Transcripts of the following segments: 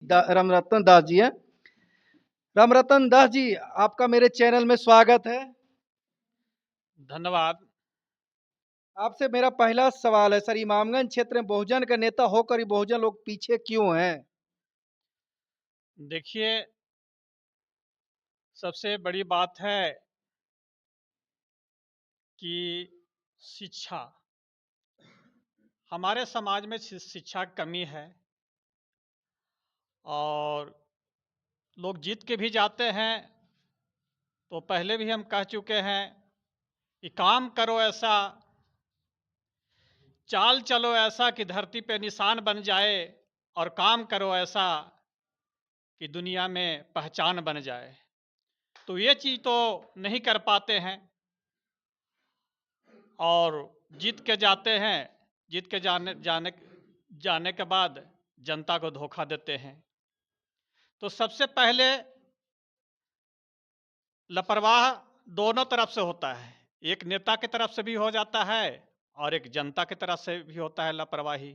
रामरतन दास जी हैं। रामरतन दास जी, आपका मेरे चैनल में स्वागत है। धन्यवाद। आपसे मेरा पहला सवाल है सर, इमामगंज क्षेत्र में बहुजन का नेता होकर ही बहुजन लोग पीछे क्यों हैं? देखिए, सबसे बड़ी बात है कि शिक्षा, हमारे समाज में शिक्षा की कमी है और लोग जीत के भी जाते हैं। तो पहले भी हम कह चुके हैं कि काम करो ऐसा, चाल चलो ऐसा कि धरती पे निशान बन जाए, और काम करो ऐसा कि दुनिया में पहचान बन जाए। तो ये चीज़ तो नहीं कर पाते हैं और जीत के जाते हैं। जीत के जाने जाने जाने के बाद जनता को धोखा देते हैं। तो सबसे पहले लापरवाह दोनों तरफ से होता है, एक नेता की तरफ से भी हो जाता है और एक जनता की तरफ से भी होता है लापरवाही।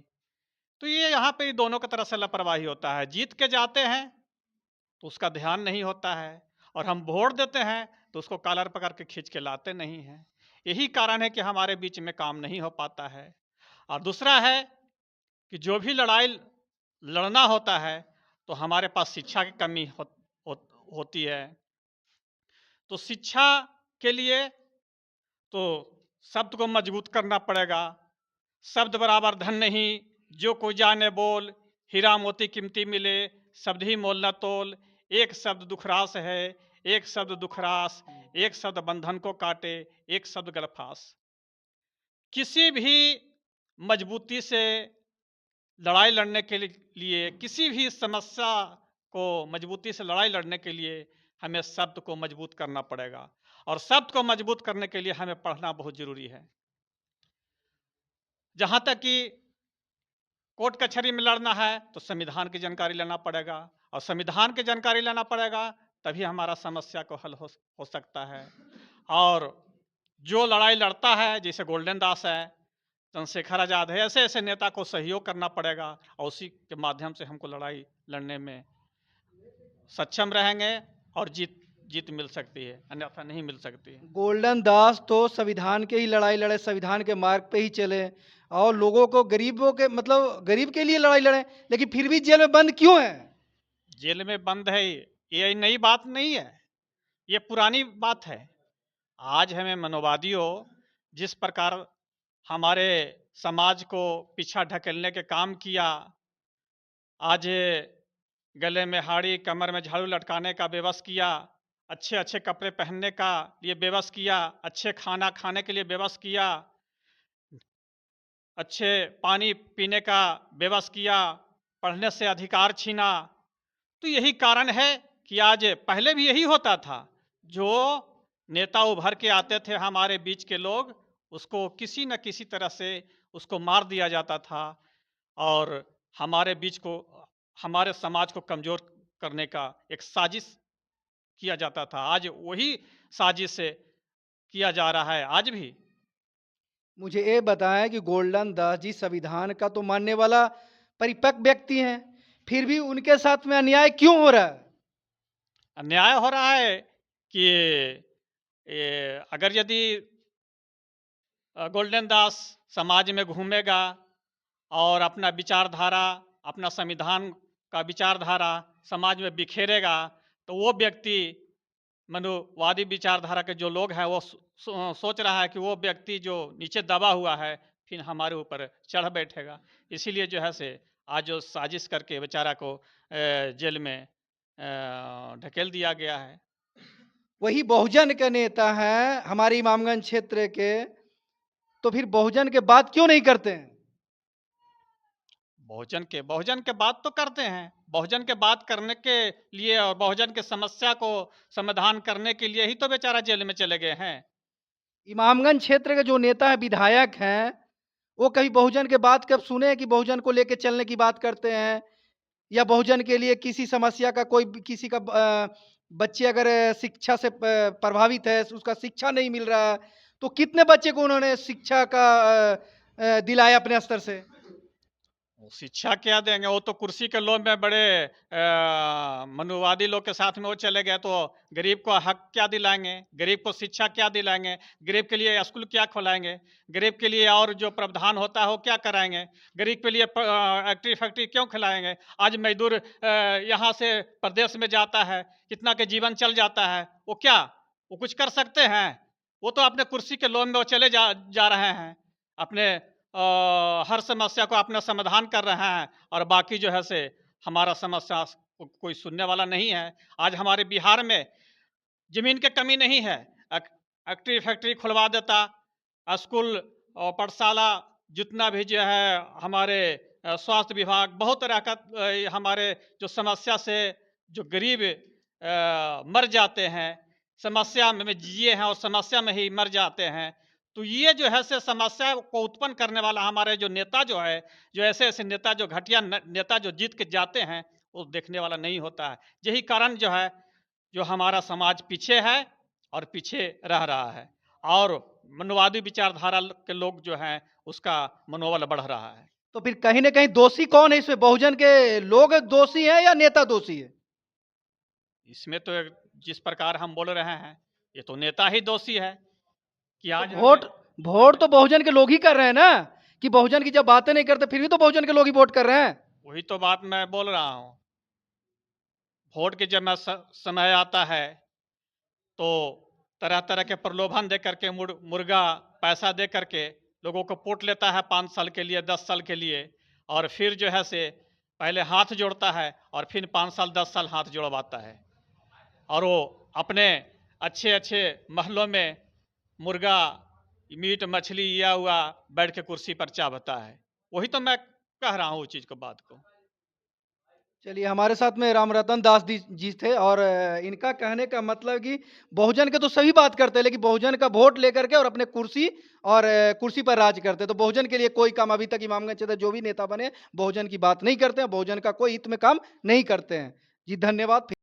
तो ये यहाँ पे दोनों की तरफ से लापरवाही होता है। जीत के जाते हैं तो उसका ध्यान नहीं होता है, और हम वोट देते हैं तो उसको कॉलर पकड़ के खींच के लाते नहीं हैं। यही कारण है कि हमारे बीच में काम नहीं हो पाता है। और दूसरा है कि जो भी लड़ाई लड़ना होता है तो हमारे पास शिक्षा की कमी होती है। तो शिक्षा के लिए तो शब्द को मजबूत करना पड़ेगा। शब्द बराबर धन नहीं, जो कोई जाने बोल, हीरा मोती कीमती मिले, शब्द ही मोल न तोल। एक शब्द दुखरास है, एक शब्द दुखरास, एक शब्द बंधन को काटे, एक शब्द गलफास। किसी भी मजबूती से लड़ाई लड़ने के लिए, किसी भी समस्या को मजबूती से लड़ाई लड़ने के लिए हमें शब्द को मजबूत करना पड़ेगा, और शब्द को मजबूत करने के लिए हमें पढ़ना बहुत जरूरी है। जहाँ तक कि कोर्ट कचहरी में लड़ना है तो संविधान की जानकारी लेना पड़ेगा, और संविधान की जानकारी लेना पड़ेगा तभी हमारा समस्या को हल हो सकता है। और जो लड़ाई लड़ता है, जैसे गोल्डन दास है, चंद्रशेखर आजाद है, ऐसे ऐसे नेता को सहयोग करना पड़ेगा, और उसी के माध्यम से हमको लड़ाई लड़ने में सक्षम रहेंगे और जीत मिल सकती है, अन्यथा नहीं मिल सकती है। गोल्डन दास तो संविधान के ही लड़ाई लड़े, संविधान के मार्ग पे ही चले और लोगों को, गरीबों के मतलब गरीब के लिए लड़ाई लड़े, लेकिन फिर भी जेल में बंद क्यों है? जेल में बंद है ये नई बात नहीं है, ये पुरानी बात है। आज हमें मनोवादियों जिस प्रकार हमारे समाज को पीछा ढकेलने के काम किया, आज गले में हाड़ी, कमर में झाड़ू लटकाने का बेबस किया, अच्छे अच्छे कपड़े पहनने का लिए बेबस किया, अच्छे खाना खाने के लिए बेबस किया, अच्छे पानी पीने का बेबस किया, पढ़ने से अधिकार छीना। तो यही कारण है कि आज, पहले भी यही होता था, जो नेता उभर के आते थे हमारे बीच के लोग, उसको किसी न किसी तरह से उसको मार दिया जाता था, और हमारे बीच को, हमारे समाज को कमजोर करने का एक साजिश किया जाता था। आज वही साजिश से किया जा रहा है आज भी। मुझे ये बताएं कि गोल्डन दास जी संविधान का तो मानने वाला परिपक्व व्यक्ति हैं, फिर भी उनके साथ में अन्याय क्यों हो रहा है? अन्याय हो रहा है कि अगर यदि गोल्डन दास समाज में घूमेगा और अपना विचारधारा, अपना संविधान का विचारधारा समाज में बिखेरेगा, तो वो व्यक्ति, मनुवादी विचारधारा के जो लोग हैं, वो सोच रहा है कि वो व्यक्ति जो नीचे दबा हुआ है फिर हमारे ऊपर चढ़ बैठेगा। इसीलिए जो है से आज जो साजिश करके बेचारा को जेल में ढकेल दिया गया है। वही बहुजन के नेता हैं हमारे इमामगंज क्षेत्र के, तो फिर बहुजन के बात क्यों नहीं करते हैं? बहुजन के बात तो करते हैं। बहुजन के बात करने के लिए और बहुजन के समस्या को समाधान करने के लिए ही तो बेचारा जेल में चले गए हैं। इमामगंज क्षेत्र के जो नेता है, विधायक हैं, वो कभी बहुजन के बात कब सुने हैं कि बहुजन को लेके चलने की बात करते हैं, या बहुजन के लिए किसी समस्या का, कोई किसी का बच्चे अगर शिक्षा से प्रभावित है, उसका शिक्षा नहीं मिल रहा है, तो कितने बच्चे को उन्होंने शिक्षा का दिलाया अपने स्तर से? वो शिक्षा क्या देंगे? वो तो कुर्सी के लोभ में बड़े मनुवादी लोग के साथ में वो चले गए, तो गरीब को हक क्या दिलाएँगे? गरीब को शिक्षा क्या दिलाएँगे? गरीब के लिए स्कूल क्या खोलाएँगे? गरीब के लिए और जो प्रावधान होता है वो क्या कराएँगे? गरीब के लिए फैक्ट्री क्यों खिलाएँगे? आज मज़दूर यहाँ से प्रदेश में जाता है, कितना के जीवन चल जाता है, वो क्या? वो कुछ कर सकते हैं? वो तो अपने कुर्सी के लोभ में वो चले जा रहे हैं। अपने हर समस्या को अपना समाधान कर रहे हैं, और बाकी जो है से हमारा समस्या कोई सुनने वाला नहीं है। आज हमारे बिहार में ज़मीन की कमी नहीं है। अक फैक्ट्री खुलवा देता, स्कूल और पाठशाला जितना भी जो है हमारे स्वास्थ्य विभाग बहुत तरह का हमारे जो समस्या से जो गरीब मर जाते हैं, समस्या में जिए हैं और समस्या में ही मर जाते हैं। तो ये जो है से समस्या को उत्पन्न करने वाला हमारे जो नेता जो है, जो ऐसे-ऐसे नेता जो घटिया नेता जो जीत के जाते हैं, वो देखने वाला नहीं होता है। यही कारण जो है, जो हमारा समाज पीछे है और पीछे रह रहा है, और मनुवादी विचारधारा के लोग जो हैं, उसका मनोबल बढ़ रहा है। तो फिर कहीं न कहीं दोषी कौन है इसमें? बहुजन के लोग दोषी हैं या नेता दोषी है? इसमें तो जिस प्रकार हम बोल रहे हैं, ये तो नेता ही दोषी है कि तो आज वोट हमें वोट तो बहुजन के लोग ही कर रहे हैं ना, कि बहुजन की जब बातें नहीं करते फिर भी तो बहुजन के लोग ही वोट कर रहे हैं। वही तो बात मैं बोल रहा हूँ। वोट के जब समय आता है, तो तरह-तरह के प्रलोभन दे करके मुर्गा पैसा दे करके लोगों को पोट लेता है 5 साल के लिए, 10 साल के लिए, और फिर जो है से पहले हाथ जोड़ता है और फिर 5 साल, 10 साल हाथ जोड़वाता है। और वो अपने अच्छे-अच्छे महलों में मुर्गा, मीट, मछली या हुआ बैठ के कुर्सी पर चावता है। वही तो मैं कह रहा हूँ उस चीज़ को, बात को। चलिए, हमारे साथ में रामरतन दास जी थे और इनका कहने का मतलब कि बहुजन के तो सभी बात करते हैं, लेकिन बहुजन का वोट लेकर के और अपने कुर्सी और कुर्सी पर राज करते हैं। तो बहुजन के लिए कोई काम अभी तक इमामगंज क्षेत्र जो भी नेता बने, बहुजन की बात नहीं करते हैं, बहुजन का कोई हित में काम नहीं करते हैं। जी, धन्यवाद।